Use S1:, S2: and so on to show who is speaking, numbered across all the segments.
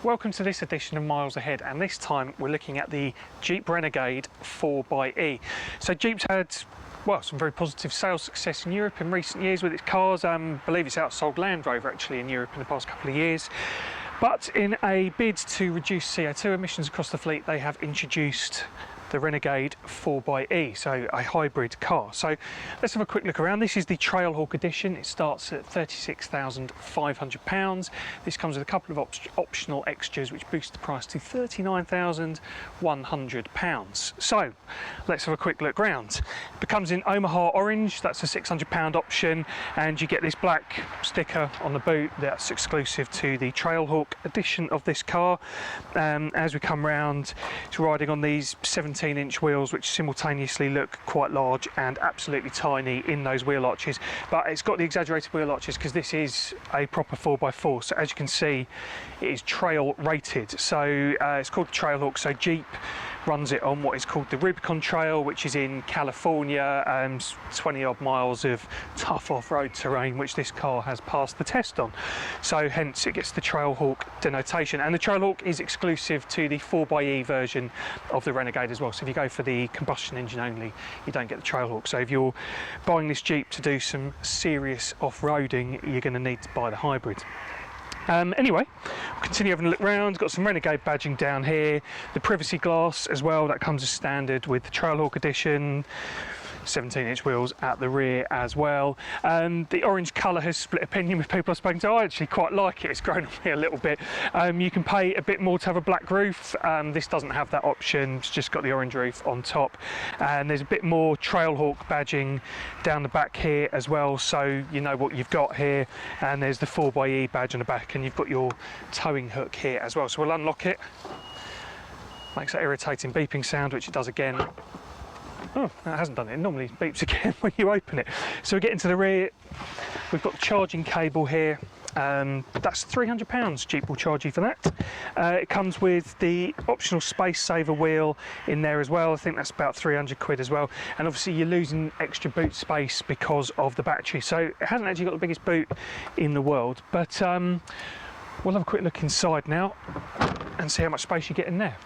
S1: Welcome to this edition of Miles Ahead, and this time we're looking at the Jeep Renegade 4xe. So Jeep's had, well, some very positive sales success in Europe in recent years with its cars. I believe it's outsold Land Rover actually in Europe in the past couple of years. But in a bid to reduce CO2 emissions across the fleet, they have introduced the Renegade 4xe, so a hybrid car. So let's have a quick look around. This is the Trailhawk edition. It starts at £36,500. This comes with a couple of optional extras which boost the price to £39,100. So let's have a quick look round. It comes in Omaha Orange, that's a £600 option, and you get this black sticker on the boot that's exclusive to the Trailhawk edition of this car. As we come round, it's riding on these 17-inch wheels which simultaneously look quite large and absolutely tiny in those wheel arches, but it's got the exaggerated wheel arches because this is a proper 4x4. So as you can see, it is trail rated, so it's called Trailhawk. So Jeep runs it on what is called the Rubicon Trail, which is in California, 20 odd miles of tough off-road terrain which this car has passed the test on, so hence it gets the Trailhawk denotation. And the Trailhawk is exclusive to the 4xe version of the Renegade as well, so if you go for the combustion engine only, you don't get the Trailhawk. So if you're buying this Jeep to do some serious off-roading, you're going to need to buy the hybrid. Anyway, we'll continue having a look round. Got some Renegade badging down here, the privacy glass as well, that comes as standard with the Trailhawk edition. 17-inch wheels at the rear as well. The orange colour has split opinion with people I've spoken to. I actually quite like it, it's grown on me a little bit. You can pay a bit more to have a black roof. This doesn't have that option, it's just got the orange roof on top. And there's a bit more Trailhawk badging down the back here as well, so you know what you've got here. And there's the 4xe badge on the back, and you've got your towing hook here as well. So we'll unlock it. Makes that irritating beeping sound, which it does again. Oh, that hasn't done it. It normally beeps again when you open it. So we get into the rear. We've got the charging cable here. That's £300. Jeep will charge you for that. It comes with the optional space saver wheel in there as well. I think that's about 300 quid as well. And obviously you're losing extra boot space because of the battery. So it hasn't actually got the biggest boot in the world, but we'll have a quick look inside now and see how much space you get in there.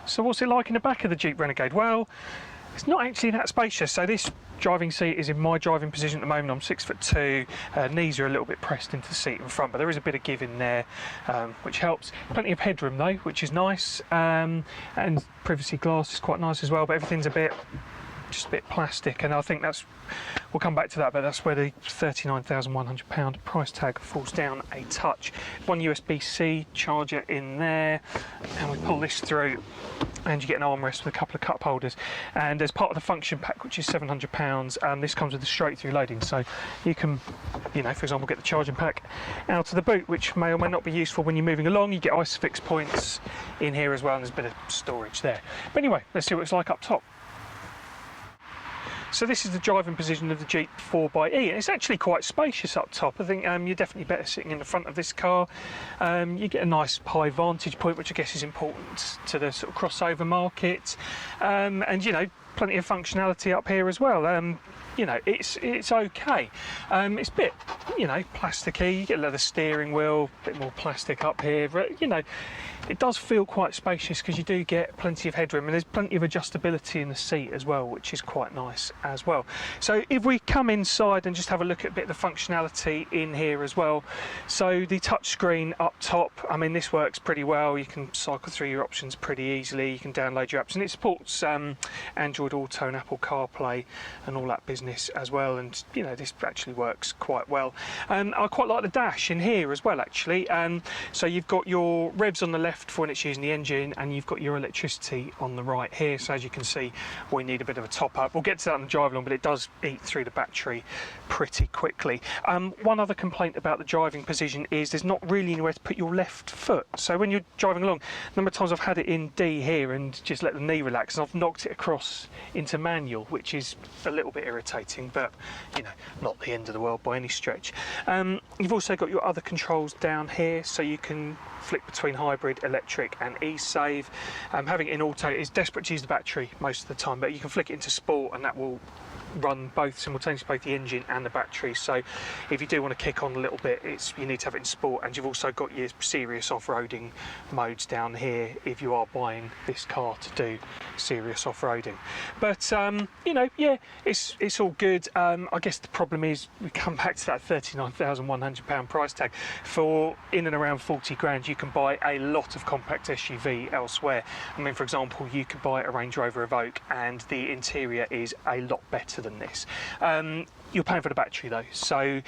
S1: So what's it like in the back of the Jeep Renegade? Well, it's not actually that spacious. So this driving seat is in my driving position at the moment. I'm 6'2", knees are a little bit pressed into the seat in front, but there is a bit of give in there, which helps. Plenty of headroom though, which is nice, and privacy glass is quite nice as well, but everything's just a bit plastic, and I think that's, we'll come back to that, but that's where the £39,100 price tag falls down a touch. One USB-C charger in there, and we pull this through and you get an armrest with a couple of cup holders. And as part of the function pack, which is £700, this comes with the straight through loading, so you can, you know, for example, get the charging pack out of the boot, which may or may not be useful when you're moving along. You get ISOFIX points in here as well, and there's a bit of storage there. But anyway, let's see what it's like up top. So this is the driving position of the Jeep 4xe, and it's actually quite spacious up top. I think you're definitely better sitting in the front of this car. You get a nice high vantage point, which I guess is important to the sort of crossover market, and you know, plenty of functionality up here as well. You know, it's okay. It's a bit, you know, plasticky. You get a leather steering wheel, a bit more plastic up here, but you know, it does feel quite spacious because you do get plenty of headroom, and there's plenty of adjustability in the seat as well, which is quite nice as well. So if we come inside and just have a look at a bit of the functionality in here as well. So the touchscreen up top, I mean, this works pretty well. You can cycle through your options pretty easily. You can download your apps, and it supports Android Auto and Apple CarPlay and all that business as well. And you know, this actually works quite well. I quite like the dash in here as well, actually. So you've got your revs on the left for when it's using the engine, and you've got your electricity on the right here. So as you can see, we need a bit of a top up. We'll get to that on the drive along, but it does eat through the battery pretty quickly. One other complaint about the driving position is there's not really anywhere to put your left foot. So when you're driving along, a number of times I've had it in D here and just let the knee relax, and I've knocked it across into manual, which is a little bit irritating, but you know, not the end of the world by any stretch. You've also got your other controls down here, so you can flick between hybrid, electric and e-save. Having it in auto is desperate to use the battery most of the time, but you can flick it into sport and that will run both simultaneously, both the engine and the battery. So if you do want to kick on a little bit, you need to have it in sport, and you've also got your serious off-roading modes down here if you are buying this car to do serious off-roading. But you know, yeah, it's all good. I guess the problem is we come back to that £39,100 price tag. For in and around 40 grand, you can buy a lot of compact SUV elsewhere. I mean, for example, you could buy a Range Rover Evoque and the interior is a lot better than this. You're paying for the battery though, so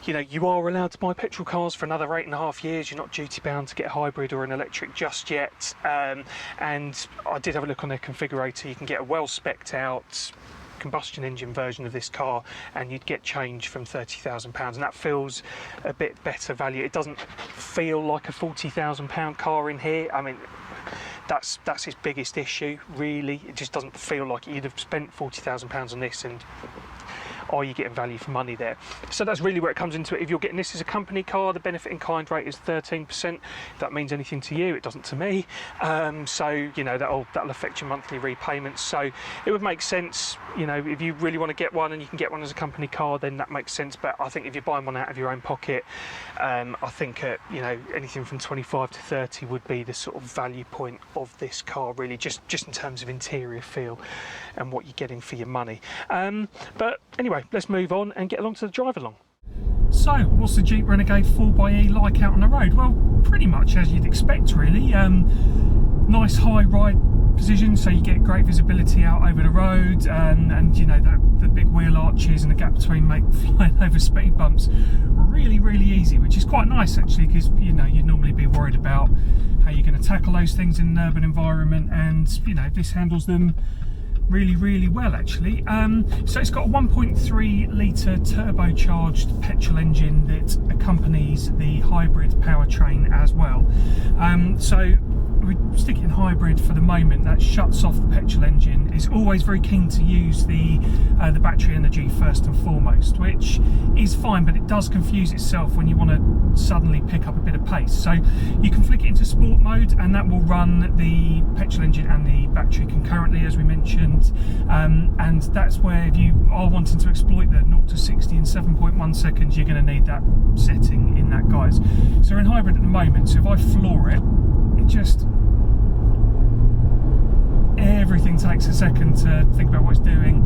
S1: you know you are allowed to buy petrol cars for another 8.5 years. You're not duty bound to get a hybrid or an electric just yet. And I did have a look on their configurator. You can get a well specced out combustion engine version of this car and you'd get change from £30,000, and that feels a bit better value. It doesn't feel like a £40,000 car in here. I mean, that's his biggest issue, really. It just doesn't feel like you'd have spent £40,000 on this, and are you getting value for money there? So that's really where it comes into it. If you're getting this as a company car, the benefit in kind rate is 13%. If that means anything to you, it doesn't to me. So you know that'll affect your monthly repayments. So it would make sense, you know, if you really want to get one and you can get one as a company car, then that makes sense. But I think if you're buying one out of your own pocket, I think you know, anything from 25 to 30 would be the sort of value point of this car, really, just in terms of interior feel and what you're getting for your money. But anyway, let's move on and get along to the drive along. So, what's the Jeep Renegade 4xe like out on the road? Well, pretty much as you'd expect, really. Nice high ride position, so you get great visibility out over the road, and you know the big wheel arches and the gap between make flying over speed bumps really easy, which is quite nice actually, because you know you'd normally be worried about how you're going to tackle those things in an urban environment, and you know this handles them really well actually. So it's got a 1.3 litre turbocharged petrol engine that accompanies the hybrid powertrain as well. So we stick it in hybrid for the moment. That shuts off the petrol engine. Is always very keen to use the battery energy first and foremost, which is fine, but it does confuse itself when you want to suddenly pick up a bit of pace. So you can flick it into sport mode and that will run the petrol engine and the battery concurrently, as we mentioned, and that's where if you are wanting to exploit the 0 to 60 in 7.1 seconds, you're going to need that setting in that, guys. So we're in hybrid at the moment, so if I floor it, just everything takes a second to think about what it's doing,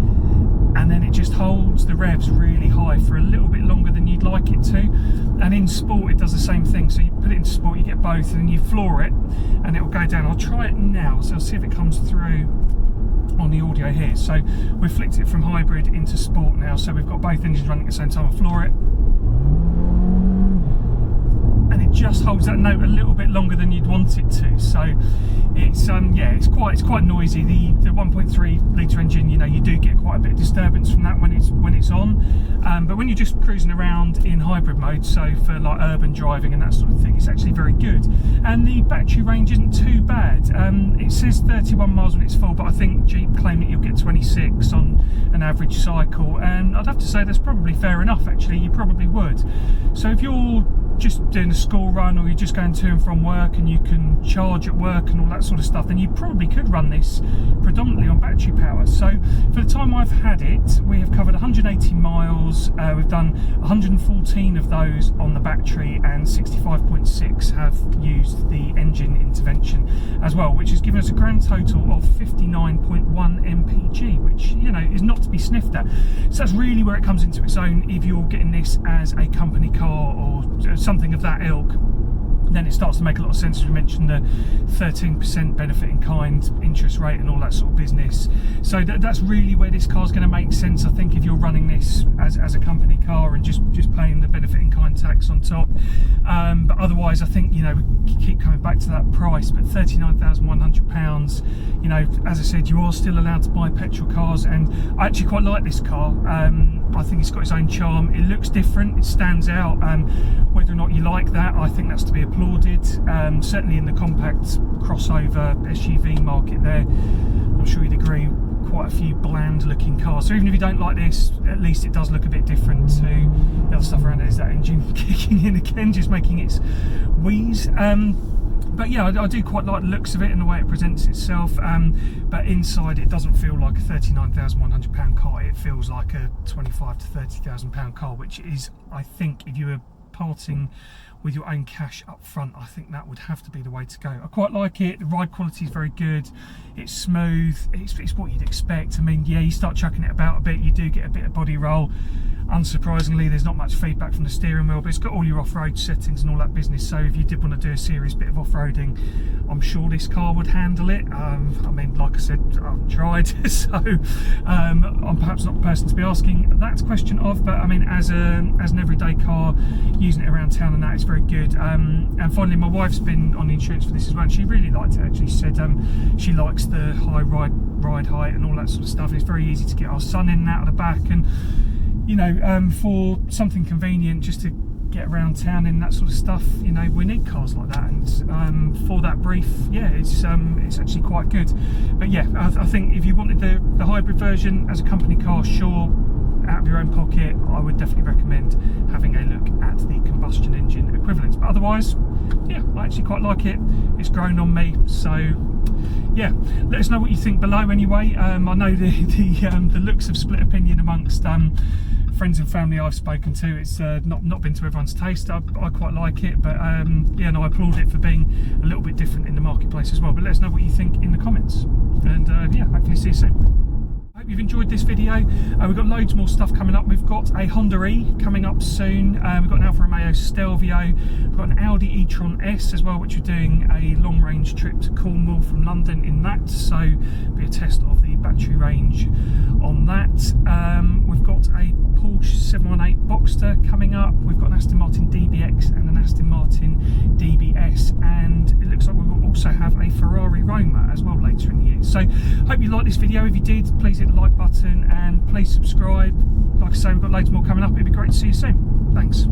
S1: and then it just holds the revs really high for a little bit longer than you'd like it to. And in sport it does the same thing, so you put it in sport, you get both, and then you floor it and it will go down. I'll try it now, so I'll see if it comes through on the audio here. So we've flicked it from hybrid into sport now, so we've got both engines running at the same time. I'll floor it, and it just holds that note a little bit longer than you'd want it to. So it's yeah, it's quite noisy. The 1.3 litre engine, you know, you do get quite a bit of disturbance from that when it's on. But when you're just cruising around in hybrid mode, so for like urban driving and that sort of thing, it's actually very good. And the battery range isn't too bad. It says 31 miles when it's full, but I think Jeep claim that you'll get 26 on an average cycle, and I'd have to say that's probably fair enough actually. You probably would. So if you're just doing a school run, or you're just going to and from work and you can charge at work and all that sort of stuff, then you probably could run this predominantly on battery power. So for the time I've had it, we have covered 180 miles. We've done 114 of those on the battery, and 65.6 have used the engine intervention as well, which has given us a grand total of 59.1 mpg, which, you know, is not to be sniffed at. So that's really where it comes into its own. If you're getting this as a company car or something of that ilk, then it starts to make a lot of sense. As we mentioned, the 13% benefit in kind interest rate and all that sort of business. So that's really where this car's going to make sense, I think, if you're running this as a company car and just paying the benefit in kind tax on top. But otherwise, I think, you know, we keep coming back to that price, but £39,100, you know, as I said, you are still allowed to buy petrol cars, and I actually quite like this car. I think it's got its own charm. It looks different, it stands out. Whether or not you like that, I think that's to be applauded. Certainly in the compact crossover SUV market there, I'm sure you'd agree, quite a few bland looking cars. So even if you don't like this, at least it does look a bit different to the other stuff around it. Is that engine kicking in again, just making its wheeze. But yeah, I do quite like the looks of it and the way it presents itself, but inside it doesn't feel like a £39,100 car. It feels like a £25,000 to £30,000 car, which is, I think, if you were parting with your own cash up front, I think that would have to be the way to go. I quite like it. The ride quality is very good. It's smooth. It's what you'd expect. I mean, yeah, you start chucking it about a bit, you do get a bit of body roll. Unsurprisingly, there's not much feedback from the steering wheel, but it's got all your off-road settings and all that business, so if you did want to do a serious bit of off-roading, I'm sure this car would handle it. I mean, like I said, I've tried, so I'm perhaps not the person to be asking that question of, but I mean, as an everyday car, using it around town and that, it's very good. And finally, my wife's been on the insurance for this as well, and she really liked it actually. She said she likes the high ride height and all that sort of stuff. It's very easy to get our son in and out of the back, and you know, for something convenient just to get around town and that sort of stuff, you know, we need cars like that, and for that brief, yeah, it's actually quite good. But yeah, I think if you wanted the hybrid version as a company car, sure, out of your own pocket, I would definitely recommend having a look at the combustion engine equivalents. But otherwise, yeah, I actually quite like it. It's grown on me, so yeah, let us know what you think below anyway. I know the looks have split opinion amongst friends and family I've spoken to. It's not been to everyone's taste. I quite like it, but yeah, no, I applaud it for being a little bit different in the marketplace as well. But let us know what you think in the comments, and yeah, hopefully see you soon. Hope you've enjoyed this video. We've got loads more stuff coming up. We've got a Honda E coming up soon. We've got an Alfa Romeo Stelvio. We've got an Audi e-tron S as well, which we're doing a long range trip to Cornwall from London in that. So it'll be a test of the battery range on that. We've got a Porsche 718 Boxster coming up. We've got an Aston Martin DBX and an Aston Martin DBS, and it looks like we will also have a Ferrari Roma as well later in the year. So hope you liked this video. If you did, please hit the like button and please subscribe. Like I say, we've got loads more coming up. It'd be great to see you soon. Thanks.